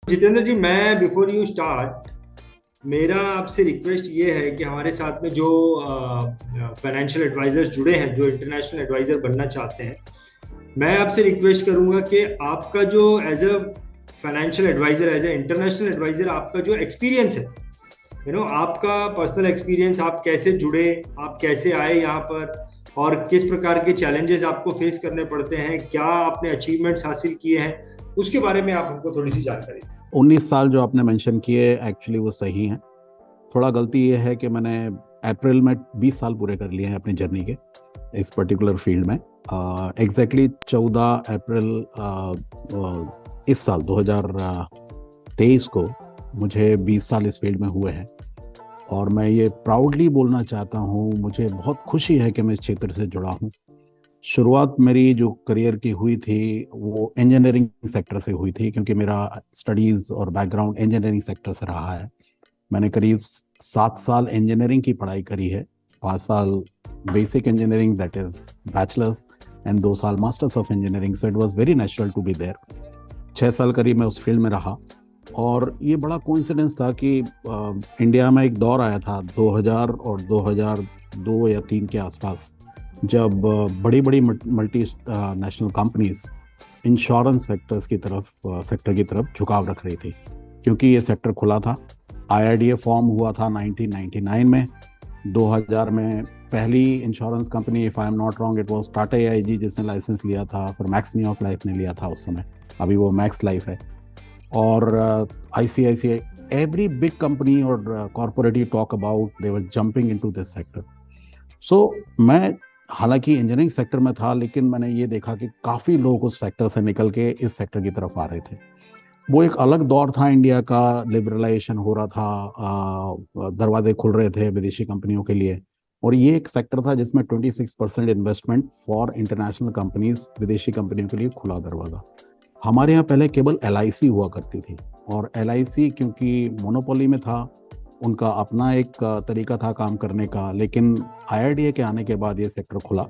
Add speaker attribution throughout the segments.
Speaker 1: जितेंद्र जी, मैं before you start, मेरा आपसे रिक्वेस्ट ये है कि हमारे साथ में जो फाइनेंशियल एडवाइजर्स जुड़े हैं, जो इंटरनेशनल एडवाइजर बनना चाहते हैं, मैं आपसे रिक्वेस्ट करूंगा कि आपका जो as a financial advisor, as a international advisor, आपका जो एक्सपीरियंस है, आपका पर्सनल एक्सपीरियंस, आप कैसे जुड़े, आप कैसे आए यहाँ पर, और किस प्रकार के चैलेंजेस आपको फेस करने पड़ते हैं, क्या आपने अचीवमेंट्स हासिल किए हैं, उसके बारे में आप हमको थोड़ी सी जानकारी दें।
Speaker 2: 19 साल जो आपने मेंशन किए एक्चुअली वो सही हैं। थोड़ा गलती ये है कि मैंने अप्रैल में 20 साल पूरे कर लिए हैं अपनी जर्नी के इस पर्टिकुलर फील्ड में। एग्जैक्टली 14 अप्रैल इस साल 2023 को मुझे 20 साल इस फील्ड में हुए हैं। और मैं ये प्राउडली बोलना चाहता हूँ, मुझे बहुत खुशी है कि मैं इस क्षेत्र से जुड़ा हूँ। शुरुआत मेरी जो करियर की हुई थी वो इंजीनियरिंग सेक्टर से हुई थी, क्योंकि मेरा स्टडीज़ और बैकग्राउंड इंजीनियरिंग सेक्टर से रहा है। मैंने करीब 7 साल इंजीनियरिंग की पढ़ाई करी है। 5 साल basic engineering, that is bachelors, and 2 साल masters of engineering. So it was very natural to be there. 6 साल करीब मैं उस फील्ड में रहा। और ये बड़ा कोइंसिडेंस था कि इंडिया में एक दौर आया था 2000 और 2002 या 3 के आसपास, जब बड़ी बड़ी multi national companies insurance sector की तरफ झुकाव रख रही थी, क्योंकि ये सेक्टर खुला था। आईआरडीए फॉर्म हुआ था 1999 में। 2000 में पहली insurance company, if I am not wrong, it was Tata AIG, जिसने लाइसेंस लिया था। फिर मैक्स न्यूयॉर्क लाइफ ने लिया था उस समय, अभी वो मैक्स लाइफ है। और आईसीआईसीआई, एवरी बिग कंपनी और corporate you talk about, they were jumping into this sector. So मैं हालांकि इंजीनियरिंग सेक्टर में था, लेकिन मैंने ये देखा कि काफ़ी लोग उस सेक्टर से निकल के इस सेक्टर की तरफ आ रहे थे। वो एक अलग दौर था, इंडिया का लिबरलाइजेशन हो रहा था, दरवाजे खुल रहे थे विदेशी कंपनियों के लिए। और ये एक सेक्टर था जिसमें 26% इन्वेस्टमेंट फॉर इंटरनेशनल कंपनीज, विदेशी कंपनियों के लिए खुला दरवाजा। हमारे यहाँ पहले केवल एलआईसी हुआ करती थी, और एलआईसी क्योंकि मोनोपोली में था, उनका अपना एक तरीका था काम करने का। लेकिन आईआरडीए के आने के बाद ये सेक्टर खुला,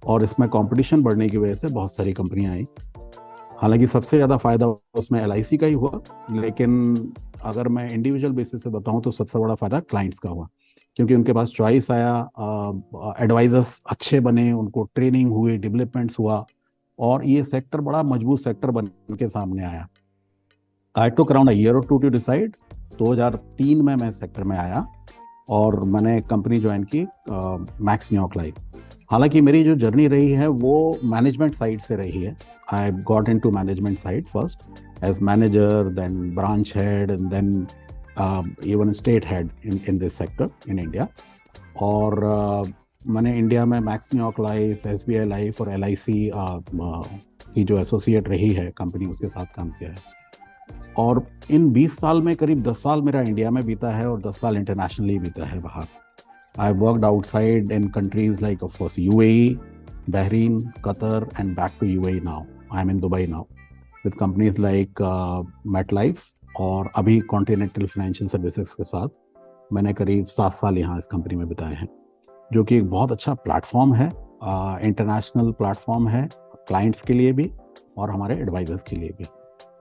Speaker 2: और इसमें कंपटीशन बढ़ने की वजह से बहुत सारी कंपनियां आई। हालांकि सबसे ज़्यादा फायदा उसमें एलआईसी का ही हुआ, लेकिन अगर मैं इंडिविजुअल बेसिस से बताऊं तो सबसे बड़ा फायदा क्लाइंट्स का हुआ, क्योंकि उनके पास चॉइस आया, एडवाइजर्स अच्छे बने, उनको ट्रेनिंग हुई, डेवलपमेंट्स हुआ, और ये सेक्टर बड़ा मजबूत सेक्टर बन के सामने आया। आई टुक अराउंड अ ईयर और टू टू डिसाइड। 2003 में मैं सेक्टर में आया और मैंने कंपनी ज्वाइन की, मैक्स न्यूयॉर्क लाइफ। हालांकि मेरी जो जर्नी रही है वो मैनेजमेंट साइड से रही है। I got into management side first as manager, then branch head, and then even state head in this sector in India. और मैंने इंडिया में Max New York Life, SBI Life और एलआईसी की जो एसोसिएट रही है कंपनी, उसके साथ काम किया है। और इन 20 साल में करीब 10 साल मेरा इंडिया में बीता है और 10 साल इंटरनेशनली बीता है बाहर। I worked outside in countries like of course UAE, Bahrain, Qatar, and back to UAE now. I am in Dubai now with companies like MetLife, और अभी कॉन्टिनेंटल फाइनेंशियल सर्विसेज के साथ मैंने करीब 7 साल यहाँ इस कंपनी में बिताए हैं, जो कि एक बहुत अच्छा प्लेटफॉर्म है, इंटरनेशनल प्लेटफॉर्म है, क्लाइंट्स के लिए भी और हमारे एडवाइजर्स के लिए भी।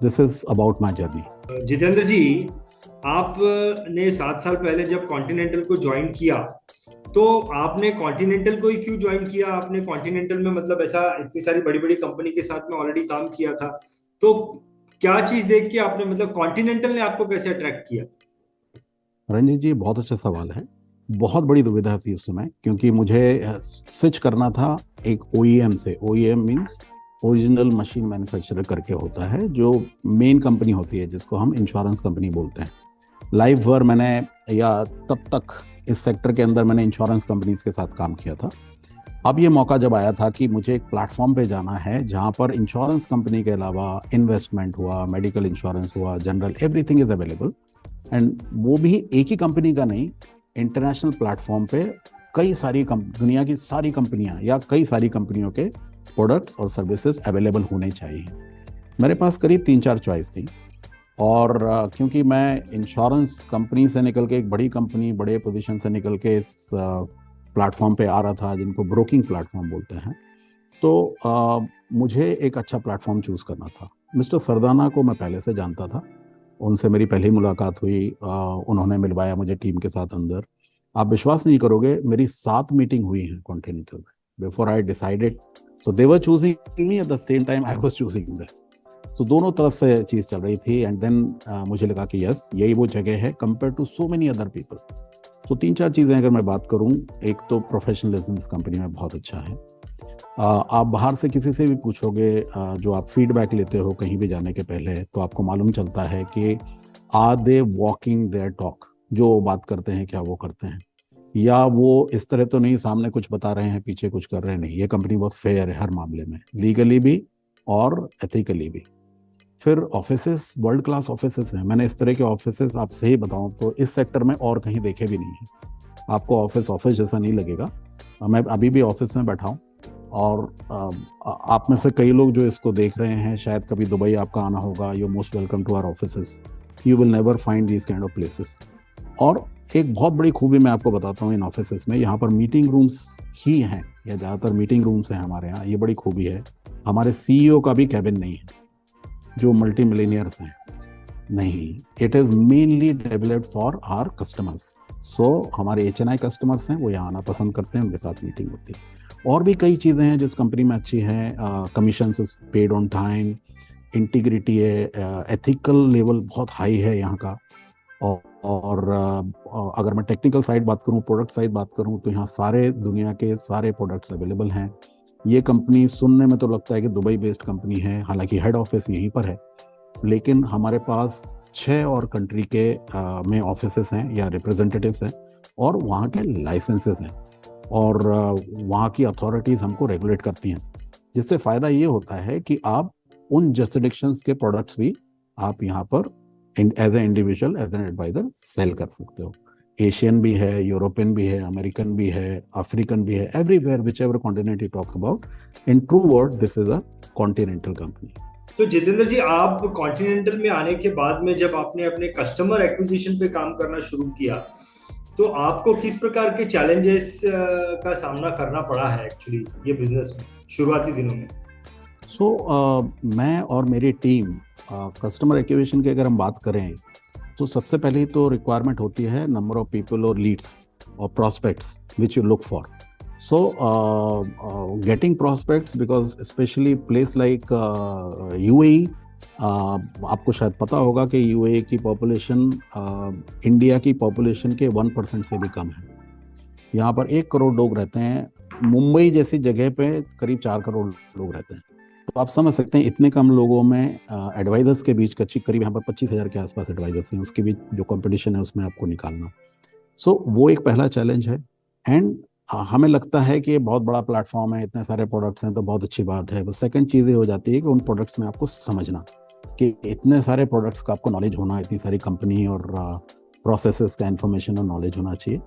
Speaker 2: This is about my journey.
Speaker 1: Jitendra ji, आपने 7 साल पहले जब कॉन्टिनेंटल को ज्वाइन किया, तो आपने कॉन्टिनेंटल को ही क्यों ज्वाइन किया? आपने कॉन्टिनेंटल में मतलब ऐसा इतनी सारी बड़ी बड़ी कंपनी के साथ में ऑलरेडी काम किया था, तो क्या चीज देख के आपने, मतलब कॉन्टिनेंटल ने आपको कैसे अट्रैक्ट किया?
Speaker 2: रंजीत जी, बहुत अच्छा सवाल है। बहुत बड़ी दुविधा थी उस समय, क्योंकि मुझे स्विच करना था एक ओईएम से। OEM means original machine manufacturer करके होता है, जो मेन कंपनी होती है जिसको हम इंश्योरेंस कंपनी बोलते हैं। लाइफ भर मैंने, या तब तक इस सेक्टर के अंदर मैंने इंश्योरेंस कंपनीज के साथ काम किया था। अब ये मौका जब आया था कि मुझे एक प्लेटफॉर्म पे जाना है जहाँ पर इंश्योरेंस कंपनी के अलावा इन्वेस्टमेंट हुआ, मेडिकल इंश्योरेंस हुआ, general, everything is available, and वो भी एक ही कंपनी का नहीं, इंटरनेशनल प्लेटफॉर्म पे कई सारी दुनिया की सारी कंपनियां या कई सारी कंपनियों के प्रोडक्ट्स और सर्विसेज अवेलेबल होने चाहिए। मेरे पास करीब 3-4 चॉइस थी। और क्योंकि मैं इंश्योरेंस कंपनी से निकल के एक बड़ी कंपनी, बड़े पोजीशन से निकल के इस प्लेटफॉर्म पे आ रहा था, जिनको ब्रोकिंग प्लेटफॉर्म बोलते हैं, तो मुझे एक अच्छा प्लेटफॉर्म चूज करना था। मिस्टर सरदाना को मैं पहले से जानता था, उनसे मेरी पहली मुलाकात हुई, उन्होंने मिलवाया मुझे टीम के साथ अंदर। आप विश्वास नहीं करोगे, मेरी 7 मीटिंग हुई हैं कॉन्टिनेंटल में before I decided. So they were choosing me, at the same time I was choosing them. So दोनों तरफ से चीज चल रही थी, एंड देन मुझे लगा कि यस, यही वो जगह है compare to so many other people. तो 3-4 चीजें अगर मैं बात करूं, एक तो प्रोफेशनलिज्म इस कंपनी में बहुत अच्छा है। आप बाहर से किसी से भी पूछोगे, जो आप फीडबैक लेते हो कहीं भी जाने के पहले, तो आपको मालूम चलता है कि are they walking their talk, जो बात करते हैं क्या वो करते हैं, या वो इस तरह तो नहीं सामने कुछ बता रहे हैं पीछे कुछ कर रहे हैं। नहीं, ये कंपनी बहुत फेयर है हर मामले में, लीगली भी और एथिकली भी। फिर ऑफिसेस वर्ल्ड क्लास ऑफिसेस हैं। मैंने इस तरह के ऑफिसेस आपसे ही बताऊं तो इस सेक्टर में और कहीं देखे भी नहीं है। आपको ऑफिस ऑफिस जैसा नहीं लगेगा। मैं अभी भी ऑफिस में बैठा हूं, और आप में से कई लोग जो इसको देख रहे हैं, शायद कभी दुबई आपका आना होगा, you most welcome to our offices, you will never find these kind of places. और एक बहुत बड़ी खूबी मैं आपको बताता हूँ इन ऑफिसेस में, यहाँ पर मीटिंग रूम्स ही हैं, या ज़्यादातर मीटिंग रूम्स हैं हमारे यहाँ। ये बड़ी खूबी है, हमारे सीईओ का भी कैबिन नहीं है, जो मल्टी मिलेनियर्स हैं। नहीं, it is mainly developed for our customers. So हमारे HNI कस्टमर्स हैं, वो यहाँ आना पसंद करते हैं, उनके साथ मीटिंग होती है। और भी कई चीज़ें हैं जिस कंपनी में अच्छी हैं। Commission paid on time, integrity है, एथिकल लेवल बहुत हाई है यहाँ का। और अगर मैं टेक्निकल साइड बात करूँ, प्रोडक्ट साइड बात करूँ, तो यहाँ सारे दुनिया के सारे प्रोडक्ट्स अवेलेबल हैं। ये कंपनी सुनने में तो लगता है कि दुबई बेस्ड कंपनी है, हालांकि हेड ऑफिस यहीं पर है, लेकिन हमारे पास 6 और कंट्री के में ऑफिसेस हैं या रिप्रेजेंटेटिव्स हैं, और वहाँ के लाइसेंसेस हैं, और वहाँ की अथॉरिटीज़ हमको रेगुलेट करती हैं, जिससे फ़ायदा ये होता है कि आप उन जस्टिडिक्शंस के प्रोडक्ट्स भी आप यहाँ पर as a individual, as an adviser sell कर सकते हो। एशियन भी है, यूरोपियन भी है, अमेरिकन भी है, अफ्रीकन भी है, everywhere which ever continent you talk about, in true word this is a continental company.
Speaker 1: तो जितेंद्र जी, आप कॉन्टिनेंटल में आने के बाद में जब आपने अपने कस्टमर एक्विजिशन पे काम करना शुरू किया, तो आपको किस प्रकार के चैलेंजेस का सामना करना पड़ा है एक्चुअली ये बिजनेस में शुरुआती दिनों में?
Speaker 2: मैं और मेरी टीम, कस्टमर एक्विजिशन की अगर हम बात करें, तो सबसे पहले तो रिक्वायरमेंट होती है नंबर ऑफ पीपल और लीड्स और prospects which you look for. So getting prospects, because especially place like UAE, आपको शायद पता होगा कि UAE की पॉपुलेशन इंडिया की पॉपुलेशन के 1% से भी कम है। यहाँ पर 1 करोड़ लोग रहते हैं, मुंबई जैसी जगह पे करीब 4 करोड़ लोग रहते हैं। तो आप समझ सकते हैं इतने कम लोगों में एडवाइजर्स के बीच करीब यहाँ पर 25,000 के आसपास एडवाइजर्स हैं, उसके बीच जो कंपटीशन है उसमें आपको निकालना। सो वो एक पहला चैलेंज है। एंड हमें लगता है कि ये बहुत बड़ा प्लेटफॉर्म है, इतने सारे प्रोडक्ट्स हैं तो बहुत अच्छी बात है। बस सेकंड चीज़ ये हो जाती है कि उन प्रोडक्ट्स में आपको समझना, कि इतने सारे प्रोडक्ट्स का आपको नॉलेज होना, इतनी सारी कंपनी और प्रोसेसेस का इन्फॉर्मेशन और नॉलेज होना चाहिए।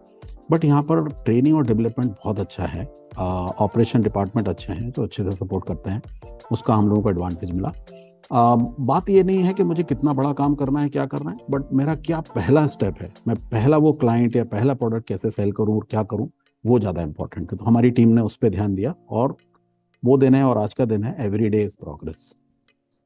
Speaker 2: बट यहाँ पर ट्रेनिंग और डेवलपमेंट बहुत अच्छा है, ऑपरेशन डिपार्टमेंट अच्छे हैं तो अच्छे से सपोर्ट करते हैं, उसका हम लोगों को एडवांटेज मिला। बात ये नहीं है कि मुझे कितना बड़ा काम करना है, क्या करना है, बट मेरा क्या पहला स्टेप है, मैं पहला वो क्लाइंट या पहला प्रोडक्ट कैसे सेल करूँ और क्या करूँ, वो ज़्यादा इंपॉर्टेंट है। तो हमारी टीम ने उस पर ध्यान दिया, और वो दिन है और आज का दिन है every day is progress.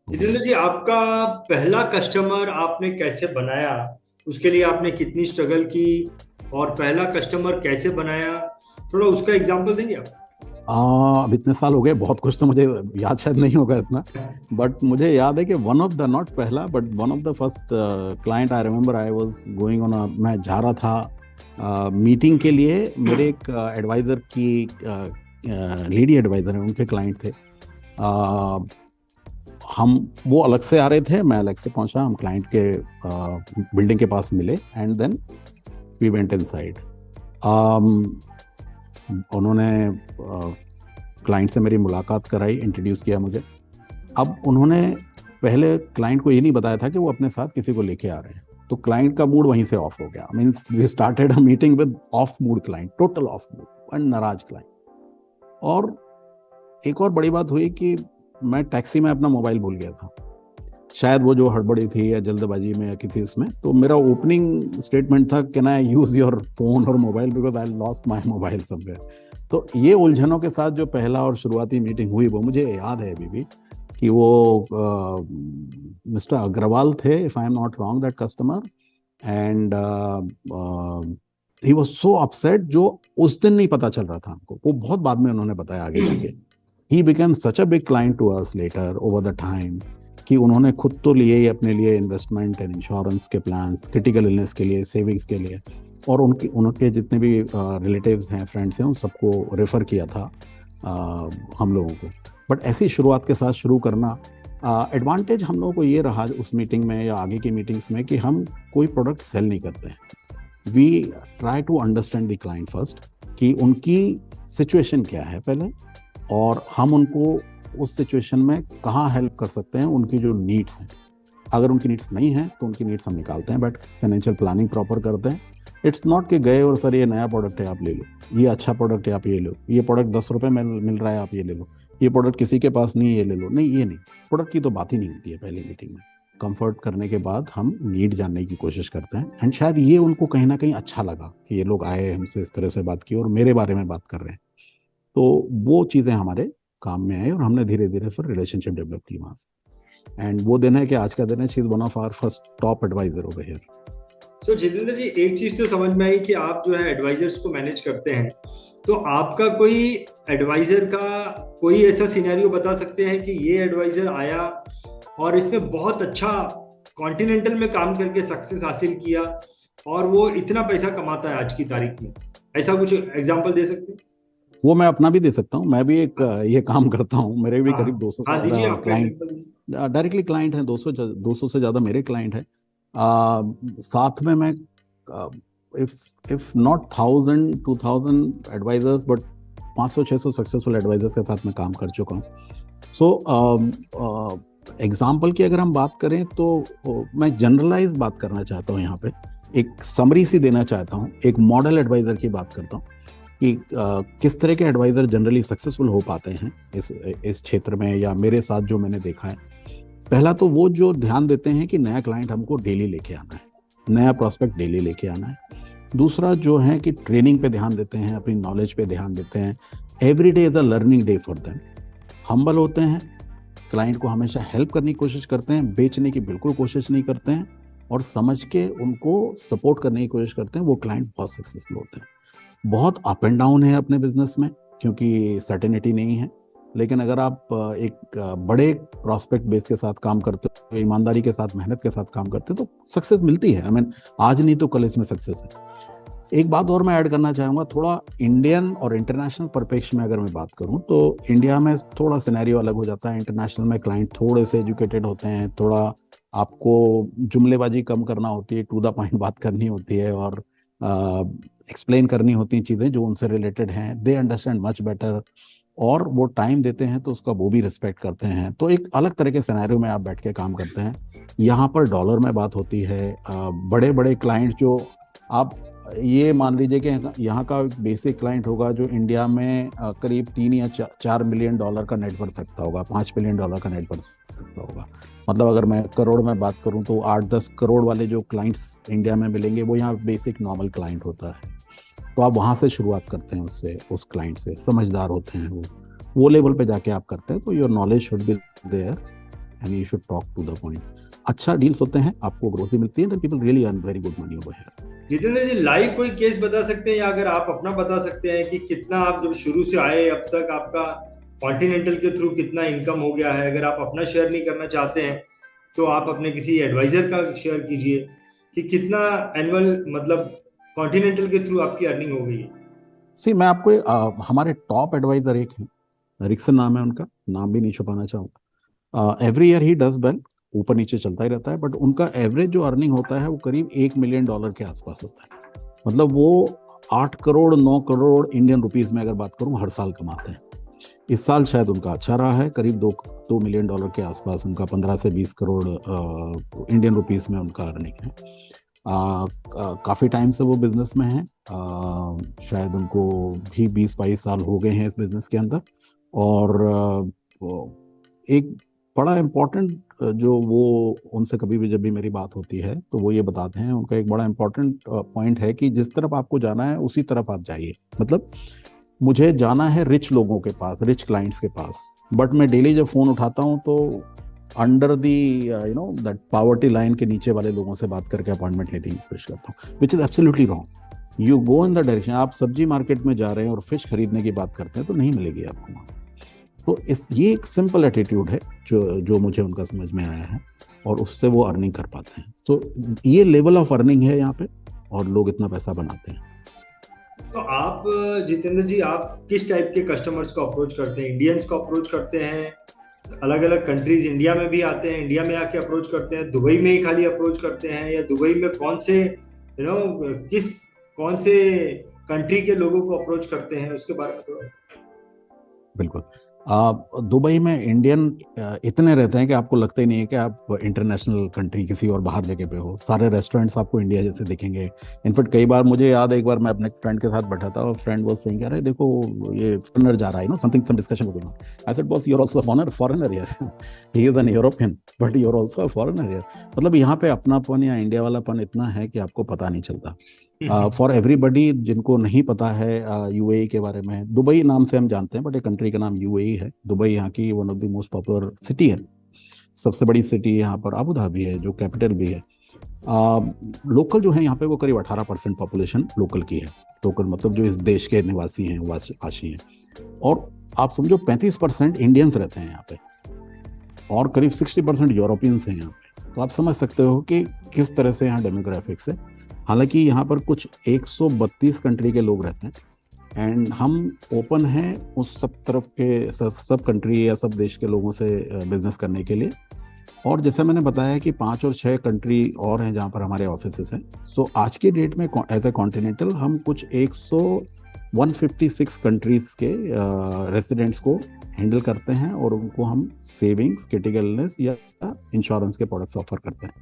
Speaker 1: Jitendra ji, आपका पहला कस्टमर आपने कैसे बनाया, उसके लिए आपने कितनी स्ट्रगल की, और पहला कस्टमर कैसे बनाया, थोड़ा उसका एग्जांपल देंगे आप?
Speaker 2: अब इतने साल हो गए, बहुत कुछ तो मुझे याद शायद नहीं होगा इतना, बट मुझे याद है कि वन ऑफ द, नॉट पहला but one of the first client I remember, I was going on, मैं जा रहा था मीटिंग के लिए। मेरे एक एडवाइज़र की लेडी एडवाइज़र है, उनके क्लाइंट थे। हम वो अलग से आ रहे थे, मैं अलग से पहुंचा, हम क्लाइंट के बिल्डिंग के पास मिले, and then we went inside. उन्होंने क्लाइंट से मेरी मुलाकात कराई, इंट्रोड्यूस किया मुझे। अब उन्होंने पहले क्लाइंट को ये नहीं बताया था कि वो अपने साथ किसी को लेके आ रहे हैं, तो क्लाइंट का मूड वहीं से ऑफ हो गया। Means we started a meeting with off mood client, total off mood and नाराज क्लाइंट। और एक और बड़ी बात हुई कि मैं टैक्सी में अपना मोबाइल भूल गया था, शायद वो जो हड़बड़ी थी या जल्दबाजी में या किसी इसमें, तो मेरा ओपनिंग स्टेटमेंट था, can I use your phone और mobile because I lost my mobile somewhere. तो ये उलझनों के साथ जो पहला और शुरुआती मीटिंग हुई वो मुझे याद है अभी भी। कि वो मिस्टर अग्रवाल थे, if I am not wrong, that customer, and he was so upset, जो उस दिन नहीं पता चल रहा था हमको, वो बहुत बाद में उन्होंने बताया आगे जाके। He became such a big client to us later over the time, कि उन्होंने खुद तो लिए ही अपने लिए इन्वेस्टमेंट एंड इंश्योरेंस के प्लान्स, क्रिटिकल इलनेस के लिए, सेविंग्स के लिए, और उनके उनके जितने भी रिलेटिव्स हैं, फ्रेंड्स हैं, उन सबको रेफर किया था हम लोगों को। बट ऐसी शुरुआत के साथ शुरू करना, एडवांटेज हम लोगों को ये रहा उस मीटिंग में या आगे की मीटिंग्स में, कि हम कोई प्रोडक्ट सेल नहीं करते हैं। We try to understand the client first, कि उनकी सिचुएशन क्या है पहले, और हम उनको उस सिचुएशन में कहाँ हेल्प कर सकते हैं, उनकी जो नीड्स हैं। अगर उनकी नीड्स नहीं है तो उनकी नीड्स हम निकालते हैं, बट फाइनेंशियल प्लानिंग प्रॉपर करते हैं। इट्स नॉट कि गए और सर ये नया प्रोडक्ट है आप ले लो, ये अच्छा प्रोडक्ट है आप ये लो, ये प्रोडक्ट 10 रुपए में मिल रहा है आप ये ले लो, ये प्रोडक्ट किसी के पास नहीं है ये ले लो। नहीं, ये नहीं, प्रोडक्ट की तो बात ही नहीं होती है पहली मीटिंग में। कंफर्ट करने के बाद हम नीड जानने की कोशिश करते हैं, एंड शायद ये उनको कहीं ना कहीं अच्छा लगा कि ये लोग आए हमसे इस तरह से बात की और मेरे बारे में बात कर रहे हैं। तो वो चीज़ें हमारे काम में आई, और हमने धीरे धीरे फिर रिलेशनशिप डेवलप की वहाँ से। एंड वो दिन है कि आज का दिन है, she is one of our first top advisor over here.
Speaker 1: So Jitendra ji, एक चीज तो समझ में आई कि आप जो है एडवाइजर्स को मैनेज करते हैं, तो आपका कोई एडवाइजर का कोई ऐसा सिनेरियो बता सकते हैं कि ये एडवाइजर आया और इसने बहुत अच्छा कॉन्टिनेंटल में काम करके सक्सेस हासिल किया और वो इतना पैसा कमाता है आज की तारीख में, ऐसा कुछ एग्जांपल दे सकते हैं?
Speaker 2: वो मैं अपना भी दे सकता हूँ, मैं भी एक ये काम करता हूँ, मेरे भी
Speaker 1: हाँ
Speaker 2: करीब 200 से
Speaker 1: हाँ, दीजिए
Speaker 2: ज़्यादा
Speaker 1: आपका
Speaker 2: क्लाइंट
Speaker 1: एग्जांपल दीजिए।
Speaker 2: डायरेक्टली क्लाइंट हैं, 200 से ज़्यादा मेरे क्लाइंट हैं। साथ में मैं, if not 1000 2000 advisers, but 500 600 successful advisers के साथ मैं काम कर चुका हूँ। सो एग्जाम्पल की अगर हम बात करें तो मैं जनरलाइज बात करना चाहता हूँ यहाँ पे, एक समरी सी देना चाहता हूँ, एक मॉडल एडवाइजर की बात करता हूँ कि किस तरह के एडवाइजर जनरली सक्सेसफुल हो पाते हैं इस क्षेत्र में, या मेरे साथ जो मैंने देखा है। पहला तो वो जो ध्यान देते हैं कि नया क्लाइंट हमको डेली लेके आना है, नया प्रोस्पेक्ट डेली लेके आना है। दूसरा जो है कि ट्रेनिंग पे ध्यान देते हैं, अपनी नॉलेज पे ध्यान देते हैं। Every day is a learning day for them. Humble होते हैं, क्लाइंट को हमेशा हेल्प करने की कोशिश करते हैं, बेचने की बिल्कुल कोशिश नहीं करते हैं, और समझ के उनको सपोर्ट करने की कोशिश करते हैं। वो क्लाइंट बहुत सक्सेसफुल होते हैं। बहुत अप एंड डाउन है अपने बिजनेस में, क्योंकि सर्टेनिटी नहीं है। लेकिन अगर आप एक बड़े प्रॉस्पेक्ट बेस के साथ काम करते हो, ईमानदारी के साथ, मेहनत के साथ काम करते हो, तो सक्सेस मिलती है। आई मीन, आज नहीं तो कल इसमें सक्सेस है। एक बात और मैं ऐड करना चाहूँगा, थोड़ा इंडियन और इंटरनेशनल परिप्रेक्ष्य में अगर मैं बात करूँ, तो इंडिया में थोड़ा सिनेरियो अलग हो जाता है। इंटरनेशनल में क्लाइंट थोड़े से एजुकेटेड होते हैं, थोड़ा आपको जुमलेबाजी कम करना होती है, टू द पॉइंट बात करनी होती है, और एक्सप्लेन करनी होती हैं चीज़ें जो उनसे रिलेटेड हैं। दे अंडरस्टैंड मच बेटर, और वो टाइम देते हैं तो उसका वो भी रिस्पेक्ट करते हैं। तो एक अलग तरह के सिनेरियो में आप बैठ के काम करते हैं। यहाँ पर डॉलर में बात होती है। बड़े बड़े क्लाइंट जो, आप ये मान लीजिए कि यहाँ का बेसिक क्लाइंट होगा जो इंडिया में करीब 3 या 4 मिलियन डॉलर का नेटवर्थ रखता होगा, 5 मिलियन डॉलर का नेटवर्थ रखता होगा। मतलब अगर मैं करोड़ में बात करूं तो 8-10 करोड़ वाले जो क्लाइंट्स इंडिया में मिलेंगे, वो यहाँ बेसिक नॉर्मल क्लाइंट होता है। तो आप वहाँ से शुरुआत करते हैं, उससे, उस क्लाइंट से। समझदार होते हैं वो लेवल पे जाके आप करते हैं। तो your knowledge should be there and you should talk to the point. अच्छा डील्स होते हैं, आपको ग्रोथ भी मिलती है, then people really earn very good money over here.
Speaker 1: Jitendra ji, live कोई केस बता सकते हैं या अगर आप अपना बता सकते हैं कि कितना आप जब शुरू से आए अब तक आपका कॉन्टिनेंटल के थ्रू कितना इनकम हो गया है? अगर आप अपना शेयर नहीं करना चाहते हैं तो आप अपने किसी एडवाइजर का शेयर कीजिए कि कितना एनुअल, मतलब कॉन्टिनेंटल के थ्रू आपकी अर्निंग हो गई है।
Speaker 2: सी, मैं आपको हमारे टॉप एडवाइजर एक हैं, रिक्सन नाम है उनका, नाम भी नहीं छुपाना चाहूँगा। Every year he does well, ऊपर नीचे चलता ही रहता है, बट उनका एवरेज जो अर्निंग होता है वो करीब 1 मिलियन डॉलर के आसपास होता है। मतलब वो 8 करोड़ 9 करोड़ इंडियन रुपीज में अगर बात करूं, हर साल कमाते हैं। इस साल शायद उनका अच्छा रहा है, करीब 2 मिलियन डॉलर के आसपास उनका 15 से 20 करोड़ इंडियन रुपीस में उनका अर्निंग है। काफ़ी टाइम से वो बिजनेस में हैं। शायद उनको भी 20-22 साल हो गए हैं इस बिजनेस के अंदर। और एक बड़ा इम्पोर्टेंट जो वो, उनसे कभी भी जब भी मेरी बात होती है तो वो ये बताते हैं, उनका एक बड़ा इम्पोर्टेंट पॉइंट है कि जिस तरफ आपको जाना है उसी तरफ आप जाइए। मतलब मुझे जाना है रिच लोगों के पास, रिच क्लाइंट्स के पास, बट मैं डेली जब फोन उठाता हूँ तो under the that poverty line के नीचे वाले लोगों से बात करके अपॉइंटमेंट लेने की कोशिश करता हूँ, which is absolutely wrong. You go in the direction, आप सब्जी मार्केट में जा रहे हैं और फिश खरीदने की बात करते हैं तो नहीं मिलेगी आपको वहाँ। तो ये एक सिंपल एटीट्यूड है जो मुझे उनका समझ में आया है, और उससे वो अर्निंग कर पाते हैं। तो ये लेवल ऑफ अर्निंग है यहाँ पे, और लोग इतना पैसा बनाते हैं।
Speaker 1: तो आप जितेंद्र जी, आप किस टाइप के कस्टमर्स को अप्रोच करते हैं? इंडियंस को अप्रोच करते हैं, अलग अलग कंट्रीज इंडिया में भी आते हैं, इंडिया में आके अप्रोच करते हैं, दुबई में ही खाली अप्रोच करते हैं, या दुबई में कौन से कौन से कंट्री के लोगों को अप्रोच करते हैं, उसके बारे में थोड़ा।
Speaker 2: बिल्कुल। दुबई में इंडियन इतने रहते हैं कि आपको लगता ही नहीं है कि आप इंटरनेशनल कंट्री किसी और बाहर जगह पे हो। सारे रेस्टोरेंट्स आपको इंडिया जैसे दिखेंगे। इनफैक्ट कई बार मुझे याद है, एक बार मैं अपने फ्रेंड के साथ बैठा था और फ्रेंड वाज सेइंग, अरे देखो ये फॉरेनर जा रहा है, something some discussion was going on. I said boss, you are also a foreigner here. He is an European but you are also a foreigner here. मतलब यहाँ पे अपनापन या इंडिया वालापन इतना है कि आपको पता नहीं चलता। फॉर एवरीबडी जिनको नहीं पता है यूएई के बारे में, दुबई नाम से हम जानते हैं बट एक कंट्री का नाम यूएई है। दुबई यहाँ की one of the most popular city है, सबसे बड़ी सिटी यहाँ पर अबू धाबी है जो कैपिटल भी है। लोकल जो है यहाँ पे वो करीब 18% पॉपुलेशन लोकल की है। लोकल मतलब जो इस देश के निवासी हैं, वासी हैं। और आप समझो 35% इंडियंस रहते हैं यहाँ पे, और करीब 60% यूरोपियंस हैं यहाँ पे। तो आप समझ सकते हो कि किस तरह से यहाँ डेमोग्राफिक्स है। हालांकि यहाँ पर कुछ 132 कंट्री के लोग रहते हैं, एंड हम ओपन हैं उस सब तरफ के सब कंट्री या सब देश के लोगों से बिजनेस करने के लिए। और जैसा मैंने बताया कि 5 और 6 कंट्री और हैं जहाँ पर हमारे ऑफिसेस हैं। सो आज के डेट में एज ए कॉन्टिनेंटल हम कुछ 156 कंट्रीज के रेसिडेंट्स को हैंडल करते हैं, और उनको हम सेविंग्स, क्रिटिकल इलनेस या इंश्योरेंस के प्रोडक्ट्स ऑफर करते हैं।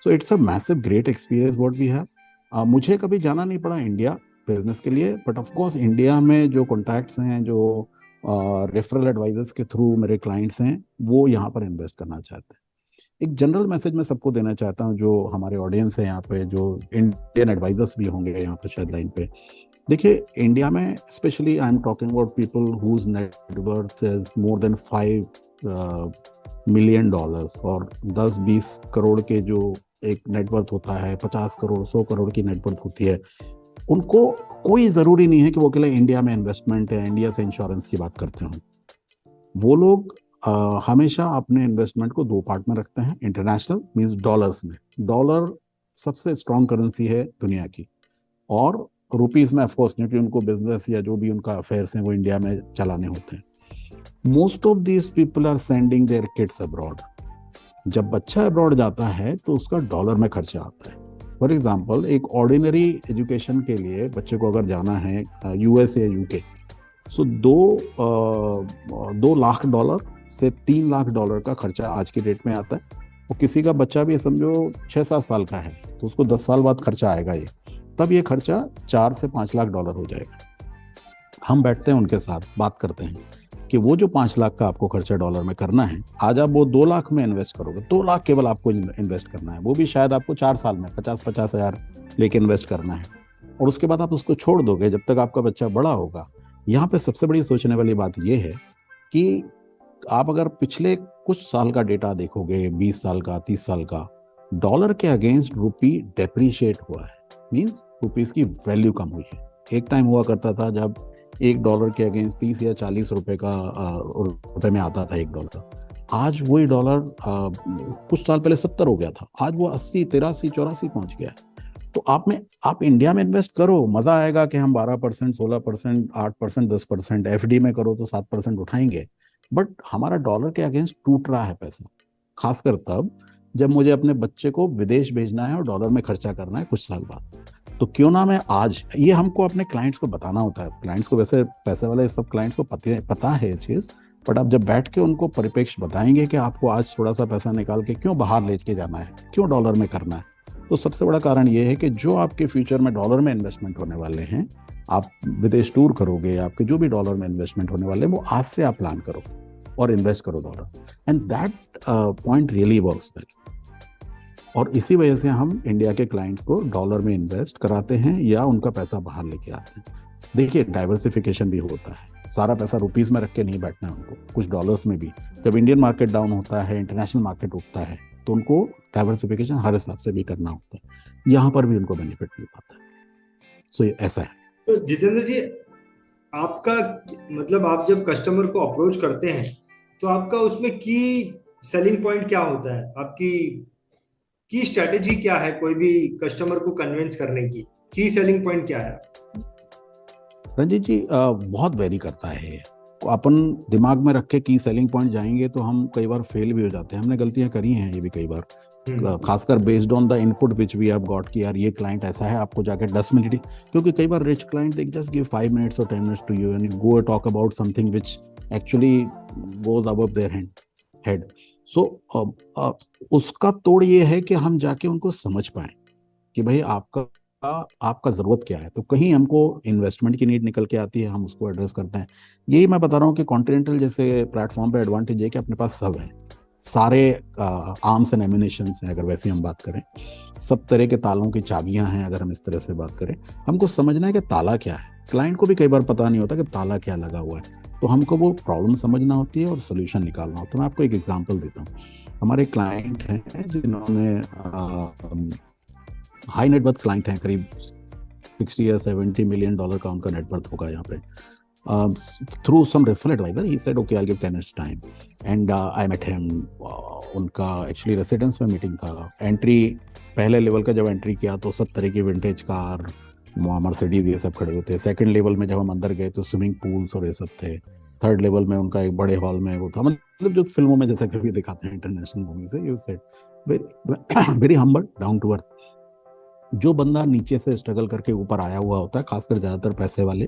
Speaker 2: So it's a massive great experience what we have. मुझे कभी जाना नहीं पड़ा इंडिया बिजनेस के लिए, बट ऑफ कोर्स इंडिया में जो कॉन्टैक्ट्स हैं, जो रेफरल एडवाइजर्स के थ्रू मेरे क्लाइंट्स हैं, वो यहाँ पर इन्वेस्ट करना चाहते हैं। एक जनरल मैसेज मैं सबको देना चाहता हूँ, जो हमारे ऑडियंस है यहाँ पे, जो इंडियन एडवाइजर्स भी होंगे यहाँ पे शायद लाइन पे। देखिए इंडिया में specially I am talking about people whose net worth is more than $5 million, और 10-20 करोड़ के जो एक नेटवर्थ होता है, 50 करोड़ 100 करोड़ की नेटवर्थ होती है, उनको कोई जरूरी नहीं है कि वो अकेले इंडिया में इन्वेस्टमेंट है, इंडिया से इंश्योरेंस की बात करते हों। वो लोग हमेशा अपने इन्वेस्टमेंट को 2 पार्ट में रखते हैं। इंटरनेशनल मींस डॉलर्स में, डॉलर सबसे स्ट्रॉन्ग करेंसी है दुनिया की, और रुपीस में ऑफकोर्स, क्योंकि उनको बिजनेस या जो भी उनका अफेयर्स हैं वो इंडिया में चलाने होते हैं। Most of these people are sending their kids abroad. जब बच्चा अब्रॉड जाता है तो उसका डॉलर में खर्चा आता है। फॉर एग्जाम्पल, एक ऑर्डिनरी एजुकेशन के लिए बच्चे को अगर जाना है यूएस या यूके, सो $2 लाख से $3 लाख का खर्चा आज की डेट में आता है। और किसी का बच्चा भी समझो 6-7 साल का है तो उसको 10 साल बाद खर्चा आएगा, ये तब ये खर्चा $4 से $5 लाख हो जाएगा। हम बैठते हैं उनके साथ, बात करते हैं कि वो जो 5 लाख का आपको खर्चा डॉलर में करना है, आज आप वो 2 लाख में इन्वेस्ट करोगे, 2 लाख केवल आपको इन्वेस्ट करना है, वो भी शायद आपको 4 साल में 50-50 हज़ार लेके इन्वेस्ट करना है, और उसके बाद आप उसको छोड़ दोगे जब तक आपका बच्चा बड़ा होगा। यहाँ पे सबसे बड़ी सोचने वाली बात ये है कि आप अगर पिछले कुछ साल का डेटा देखोगे, 20 साल का, 30 साल का, डॉलर के अगेंस्ट रुपी डेप्रीशिएट हुआ है, मीन्स रुपीस की वैल्यू कम हुई है। एक टाइम हुआ करता था जब $1 के अगेंस्ट 30 या 40 रुपए में आता था $1। आज वही डॉलर कुछ साल पहले 70 हो गया था, आज वो 80, 83, 84 पहुंच गया है। तो आप इंडिया में इन्वेस्ट करो, मजा आएगा कि हम 12%, 16%, 8%, 10%, एफडी में करो तो 7% उठाएंगे, बट हमारा डॉलर के अगेंस्ट टूट रहा है पैसा, खासकर तब जब मुझे अपने बच्चे को विदेश भेजना है और डॉलर में खर्चा करना है कुछ साल बाद। तो क्यों ना मैं आज, ये हमको अपने क्लाइंट्स को बताना होता है। क्लाइंट्स को, वैसे पैसे वाले सब क्लाइंट्स को पता है ये चीज़, बट आप जब बैठ के उनको परिप्रेक्ष्य बताएंगे कि आपको आज थोड़ा सा पैसा निकाल के क्यों बाहर लेके जाना है, क्यों डॉलर में करना है, तो सबसे बड़ा कारण ये है कि जो आपके फ्यूचर में डॉलर में इन्वेस्टमेंट होने वाले हैं, आप विदेश टूर करोगे, आपके जो भी डॉलर में इन्वेस्टमेंट होने वाले हैं वो आज से आप प्लान करो और इन्वेस्ट करो dollar, and that point really works well. और इसी वजह से हम इंडिया के क्लाइंट्स को डॉलर में इन्वेस्ट कराते हैं या उनका पैसा बाहर लेके आते हैं। देखिए डाइवर्सिफिकेशन भी होता है, सारा पैसा रुपीस में रख के नहीं बैठना है उनको, कुछ डॉलर्स में भी। जब इंडियन मार्केट डाउन होता है, इंटरनेशनल मार्केट उठता है, तो उनको डाइवर्सिफिकेशन हर हिसाब से भी करना होता है, यहाँ पर भी उनको बेनिफिट मिल पाता है। सो ये ऐसा है।
Speaker 1: तो जितेंद्र जी, आपका मतलब आप जब कस्टमर को अप्रोच करते हैं तो आपका उसमें की सेलिंग पॉइंट क्या होता है? आपकी की स्ट्रेटेजी क्या है कोई भी कस्टमर को कन्विंस करने की सेलिंग पॉइंट क्या है?
Speaker 2: रंजीत जी बहुत वेरी करता है ये। अपन दिमाग में रख के की सेलिंग पॉइंट जाएंगे तो हम कई बार फेल भी हो जाते हैं, हमने गलतियां करी हैं ये भी कई बार। खासकर based on the input which we have got कि यार ये क्लाइंट ऐसा है, आपको जाके 10 मिनट ही, क्योंकि कई बार rich client they just give 5 minutes और 10 minutes to you and go talk about something which actually goes above their head. So उसका तोड़ ये है कि हम जाके उनको समझ पाए कि भाई आपका जरूरत क्या है। तो कहीं हमको इन्वेस्टमेंट की नीड निकल के आती है, हम उसको एड्रेस करते हैं। यही मैं बता रहा हूँ कि कॉन्टिनेंटल जैसे प्लेटफॉर्म पे एडवांटेज है कि अपने पास सब है, सारे आर्म्स एंड एमिनेशंस हैं, अगर वैसे हम बात करें, सब तरह के तालों की चाबियां हैं, अगर हम इस तरह से बात करें। हमको समझना है कि ताला क्या है, क्लाइंट को भी कई बार पता नहीं होता कि ताला क्या लगा हुआ है, तो हमको वो प्रॉब्लम समझना होती है और सोल्यूशन निकालना होता है। मैं आपको एक एग्जांपल देता हूँ। हमारे क्लाइंट हैं जिन्होंने हाई नेटवर्थ क्लाइंट हैं, करीब 60 या 70 मिलियन डॉलर का उनका नेटवर्थ होगा यहाँ पे। Through some referral adviser he said okay I will give 10 minutes time and I met him. उनका एक्चुअली रेसिडेंस में मीटिंग था। एंट्री पहले लेवल का जब एंट्री किया तो सब तरह की विंटेज कार, मर्सिडीज ये सब खड़े होते हैं। सेकंड लेवल में जब हम अंदर गए तो स्विमिंग पूल्स और ये सब थे। थर्ड लेवल में उनका एक बड़े हॉल में वो था, मतलब जो फिल्मों में जैसे कभी दिखाते हैं इंटरनेशनल मूवी से। You said very humble, down to earth. जो बंदा नीचे से स्ट्रगल करके ऊपर आया हुआ होता है, खासकर ज्यादातर पैसे वाले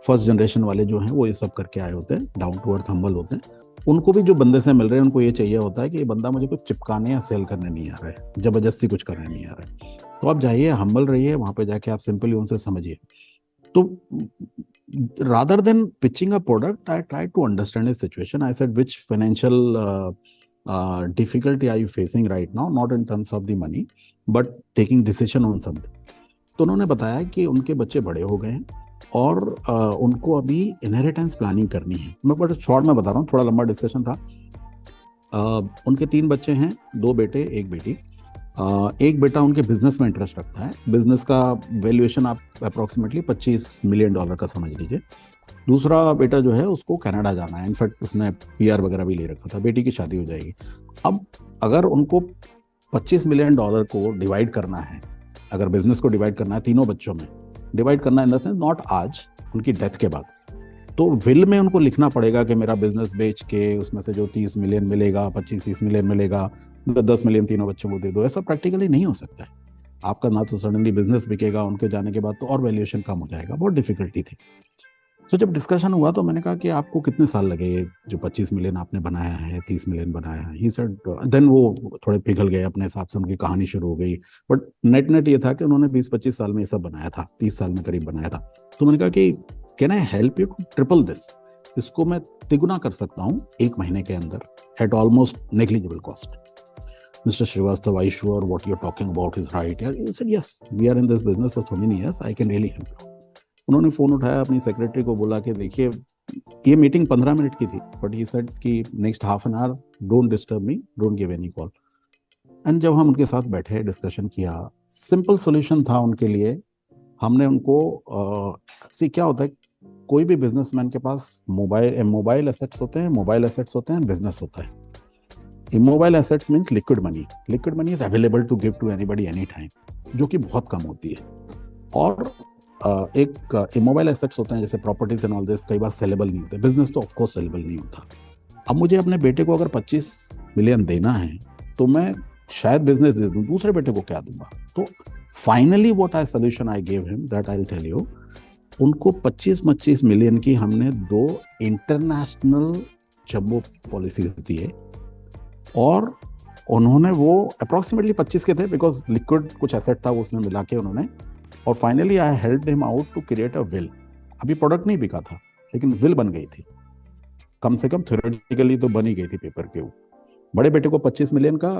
Speaker 2: फर्स्ट जनरेशन वाले जो हैं वो ये सब करके आए होते हैं, डाउन टू अर्थ हम्बल होते हैं। उनको भी जो बंदे से मिल रहे हैं उनको ये चाहिए होता है कि ये बंदा मुझे कुछ चिपकाने या सेल करने नहीं आ रहा है, जबरदस्ती कुछ करने नहीं आ रहा है। तो आप जाइए, हम्बल रहिए, वहां पे जाके आप सिंपली उनसे समझिए। तो rather than pitching a product, I tried to understand his situation. I said, which financial difficulty are you facing right now? Not in terms of the money, but taking decision on something. तो उन्होंने बताया कि उनके बच्चे बड़े हो गए हैं और उनको अभी इनहेरिटेंस प्लानिंग करनी है। मैं बड़ा शॉर्ट में बता रहा हूँ, थोड़ा लंबा डिस्कशन था। उनके 3 बच्चे हैं, 2 बेटे 1 बेटी। एक बेटा उनके बिजनेस में इंटरेस्ट रखता है, बिजनेस का वैल्यूएशन आप अप्रोक्सीमेटली $25 मिलियन का समझ लीजिए। दूसरा बेटा जो है उसको कनाडा जाना है, इनफैक्ट उसने PR वगैरह भी ले रखा था, बेटी की शादी हो जाएगी। अब अगर उनको $25 मिलियन को डिवाइड करना है, अगर बिजनेस को डिवाइड करना है तीनों बच्चों में, डिवाइड करना इन द सेंस नॉट आज, उनकी डेथ के बाद, तो विल में उनको लिखना पड़ेगा कि मेरा बिजनेस बेच के उसमें से जो 30 मिलियन मिलेगा, 25-30 मिलियन मिलेगा, 10 मिलियन तीनों बच्चों को दे दो। ऐसा प्रैक्टिकली नहीं हो सकता है। आपका ना तो सडनली बिजनेस बिकेगा, उनके जाने के बाद तो और वैल्यूएशन कम हो जाएगा, बहुत डिफिकल्टी थी। तो जब डिस्कशन हुआ तो मैंने कहा कि आपको कितने साल लगे ये जो 25 मिलियन आपने बनाया है, 30 मिलियन बनाया है? ही सेड, देन वो थोड़े पिघल गए अपने हिसाब से, उनकी कहानी शुरू हो गई। बट नेट नेट ये था कि उन्होंने 20-25 साल में ये सब बनाया था, 30 साल में करीब बनाया था। तो मैंने कहा कि can I help you to triple this? इसको मैं तिगुना कर सकता हूँ 1 महीने के अंदर eight almost negligible cost. Mr. Srivastava, are you sure what you're talking about is right? He said, yes, we are in this business for so many years, I can really help you. उन्होंने phone उठाया, अपनी secretary को बोला कि देखिए ये meeting 15 minute की थी, बट ही सेड कि next half an hour don't disturb me, don't give any call. And जब हम उनके साथ बैठे, डिस्कशन किया, सिंपल सॉल्यूशन था उनके लिए। हमने उनको सी क्या होता है, कोई भी बिजनेसमैन के पास मोबाइल एसेट्स होते हैं, मोबाइल एसेट्स होते हैं, बिजनेस होता है। Immobile assets means liquid money. Liquid money is available to give to anybody any time, जो कि बहुत कम होती है। और एक इमोबाइल एसेट्स होते हैं जैसे प्रॉपर्टीज एंड ऑल दिस, कई बार सेलेबल नहीं होते। बिजनेस तो ऑफ कोर्स सेलेबल नहीं होता। अब मुझे अपने बेटे को अगर 25 मिलियन देना है तो मैं शायद बिजनेस दे दूं, दूसरे बेटे को क्या दूंगा? तो finally what I solution I give him, that I will tell you. उनको 25-25 मिलियन की हमने 2 इंटरनेशनल जंबो पॉलिसीज दिए और उन्होंने वो अप्रोक्सीमेटली 25 के थे, बिकॉज लिक्विड कुछ एसेट था वो उसमें मिला के उन्होंने। और finally I helped him out to create a will. अभी प्रोडक्ट नहीं बिका था लेकिन विल बन गई थी, कम से कम थ्योरेटिकली तो बनी गई थी पेपर के ऊपर। बड़े बेटे को 25 मिलियन का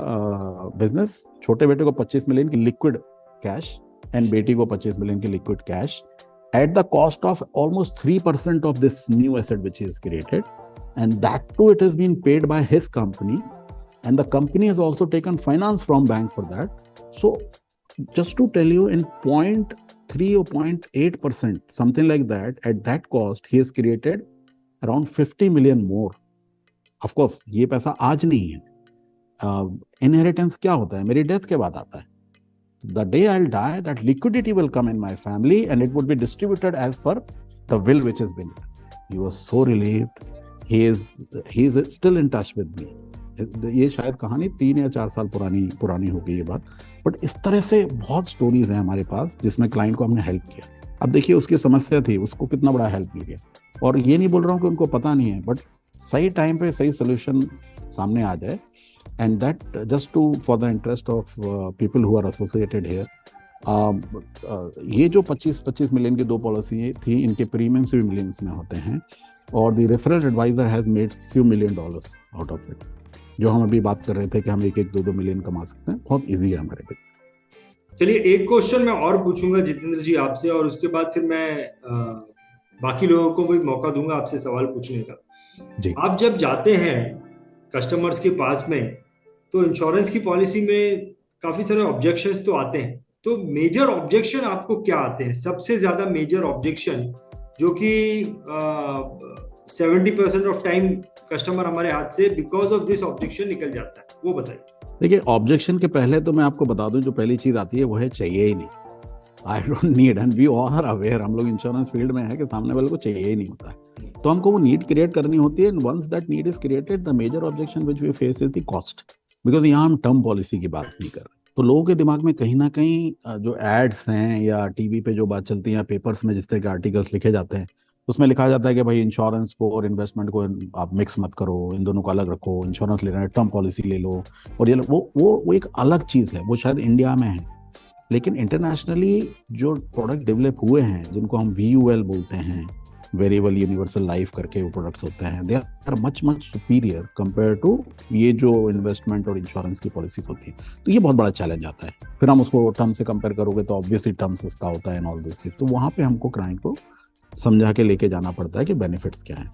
Speaker 2: बिजनेस, छोटे बेटे को 25 मिलियन की लिक्विड कैश एंड बेटी को 25 मिलियन की liquid cash. at the cost of almost 3% of this new asset which he has created, and that too it has been paid by his company, and the company has also taken finance from bank for that. So just to tell you, in 0.3 or 0.8%, something like that, at that cost he has created around 50 million more. Of course ये पैसा आज नहीं है, inheritance क्या होता है, मेरी death के बाद आता है. The day I'll die, that liquidity will come in my family and it would be distributed as per the will which has been written. He was so relieved. He is still in touch with me. ये शायद कहानी 3 या 4 साल पुरानी हो गई ये बात, बट इस तरह से बहुत स्टोरीज हैं हमारे पास जिसमें क्लाइंट को हमने हेल्प किया. अब देखिए उसकी समस्या थी, उसको कितना बड़ा हेल्प मिल गया. और ये नहीं बोल रहा हूँ कि उनको पता नहीं है, बट सही टाइम पे सही सोल्यूशन सामने आ जाए. And that just for the interest of people who are associated here, ये जो 25 मिलियन की 2 पॉलिसी थी, इनके प्रीमियम्स भी मिलियंस में होते हैं, और the referral adviser has made few million dollars out of it. जो हम अभी बात कर रहे थे कि हम 1-2 मिलियन कमा सकते हैं, बहुत इजी है हमारे बिजनेस.
Speaker 1: चलिए एक क्वेश्चन मैं और पूछूंगा जितेंद्र जी आपसे, और उसके बाद फिर मैं बाकी लोगों को भी मौका दूंगा आपसे सवाल पूछने का. जी. आप जब जाते हैं कस्टमर्स के पास में, तो इंश्योरेंस की पॉलिसी में काफी सारे ऑब्जेक्शंस तो आते हैं, तो मेजर ऑब्जेक्शन आपको क्या आते हैं? सबसे ज्यादा मेजर ऑब्जेक्शन जो कि 70% ऑफ टाइम कस्टमर हमारे हाथ से बिकॉज ऑफ दिस ऑब्जेक्शन निकल जाता है, वो बताइए.
Speaker 2: देखिए ऑब्जेक्शन के पहले तो मैं आपको बता दूं, जो पहली चीज आती है वो है चाहिए ही नहीं. I don't need, and we all are aware, हम लोग इंश्योरेंस फील्ड में है कि सामने वाले को चाहिए ही नहीं होता है, तो हमको वो नीड क्रिएट करनी होती है. And once that need is created, the major objection which we face is the cost, because यहाँ हम टर्म पॉलिसी की बात नहीं कर रहे. तो लोगों के दिमाग में कहीं ना कहीं जो एड्स हैं या टीवी पे जो बात चलती है, पेपर्स में जिस तरह के आर्टिकल्स लिखे जाते हैं, उसमें लिखा जाता है कि भाई इंश्योरेंस को और इन्वेस्टमेंट को आप मिक्स मत करो, इन दोनों को अलग रखो, इंश्योरेंस लेना है टर्म पॉलिसी ले लो, और ये वो एक अलग चीज़ है. वो शायद इंडिया में है, लेकिन इंटरनेशनली जो प्रोडक्ट डेवलप हुए हैं, जिनको हम VUL बोलते हैं, वेरिएबल यूनिवर्सल लाइफ करके वो प्रोडक्ट्स होते हैं, they are much superior compare to ये जो इन्वेस्टमेंट और इंश्योरेंस की पॉलिसीज होती है. तो ये बहुत बड़ा चैलेंज आता है. फिर हम उसको टर्म से कंपेयर करोगे तो ऑब्वियसली टर्म सस्ता होता है एंड ऑल दिस थिंग. तो वहाँ पे हमको क्लाइंट को समझा के लेके जाना पड़ता है कि बेनिफिट्स क्या है.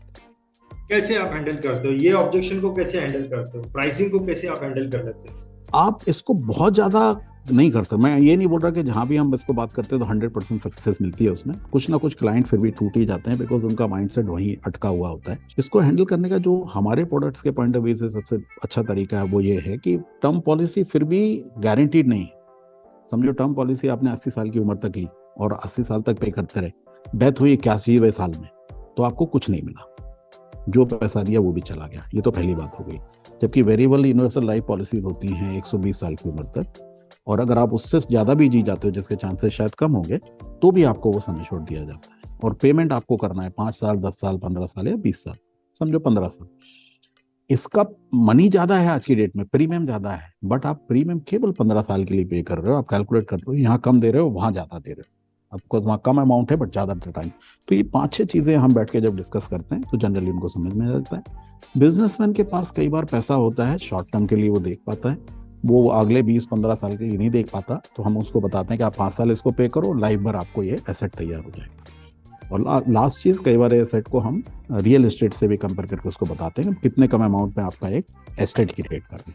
Speaker 1: कैसे आप हैंडल करते हो ये ऑब्जेक्शन को? कैसे हैंडल करते हो प्राइसिंग को? कैसे आप हैंडल कर लेते हो?
Speaker 2: आप इसको बहुत ज्यादा नहीं कर सकते. मैं ये नहीं बोल रहा कि जहाँ भी हम इसको बात करते हैं तो 100% सक्सेस मिलती है उसमें. कुछ ना कुछ क्लाइंट फिर भी टूट ही जाते हैं, बिकॉज उनका माइंडसेट वहीं अटका हुआ होता है. इसको हैंडल करने का जो हमारे प्रोडक्ट्स के पॉइंट ऑफ व्यू से सबसे अच्छा तरीका है वो ये है कि टर्म पॉलिसी फिर भी गारंटीड नहीं है. समझो टर्म पॉलिसी आपने 80 साल की उम्र तक ली और 80 साल तक पे करते रहे, डेथ हुई 81वें साल में, तो आपको कुछ नहीं मिला, जो पैसा दिया वो भी चला गया. ये तो पहली बात हो गई. जबकि वेरिएबल यूनिवर्सल लाइफ पॉलिसीज होती हैं 120 साल की उम्र तक, और अगर आप उससे ज्यादा भी जी जाते हो, जिसके चांसेस शायद कम होंगे, तो भी आपको वो सम एश्योर्ड दिया जाता है. और पेमेंट आपको करना है 5 साल, 10 साल, 15 साल या 20 साल, समझो 15 साल. इसका मनी ज्यादा है आज की डेट में, प्रीमियम ज्यादा है, बट आप प्रीमियम केवल 15 साल के लिए पे कर रहे हो. आप कैलकुलेट कर रहे हो, यहाँ कम दे रहे हो, वहां ज्यादा दे रहे हो. आपको वहाँ कम अमाउंट है बट ज्यादा टाइम. तो ये 5-6 चीजें हम बैठ के जब डिस्कस करते हैं तो जनरली उनको समझ में आ जाता है. बिजनेसमैन के पास कई बार पैसा होता है, शॉर्ट टर्म के लिए वो देख पाता है, वो अगले 20-15 साल के लिए नहीं देख पाता. तो हम उसको बताते हैं कि आप 5 साल इसको पे करो, लाइफ भर आपको ये एसेट तैयार हो जाएगा. और लास्ट चीज, कई बार एसेट को हम रियल एस्टेट से भी कंपेयर करके उसको बताते हैं कितने कम अमाउंट में आपका एक एस्टेट क्रिएट कर रहे.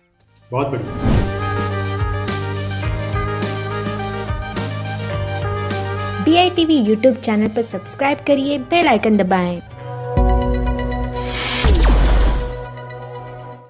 Speaker 1: बहुत बढ़िया.
Speaker 3: DITV YouTube चैनल पर सब्सक्राइब करिए, बेल आइकन दबाएं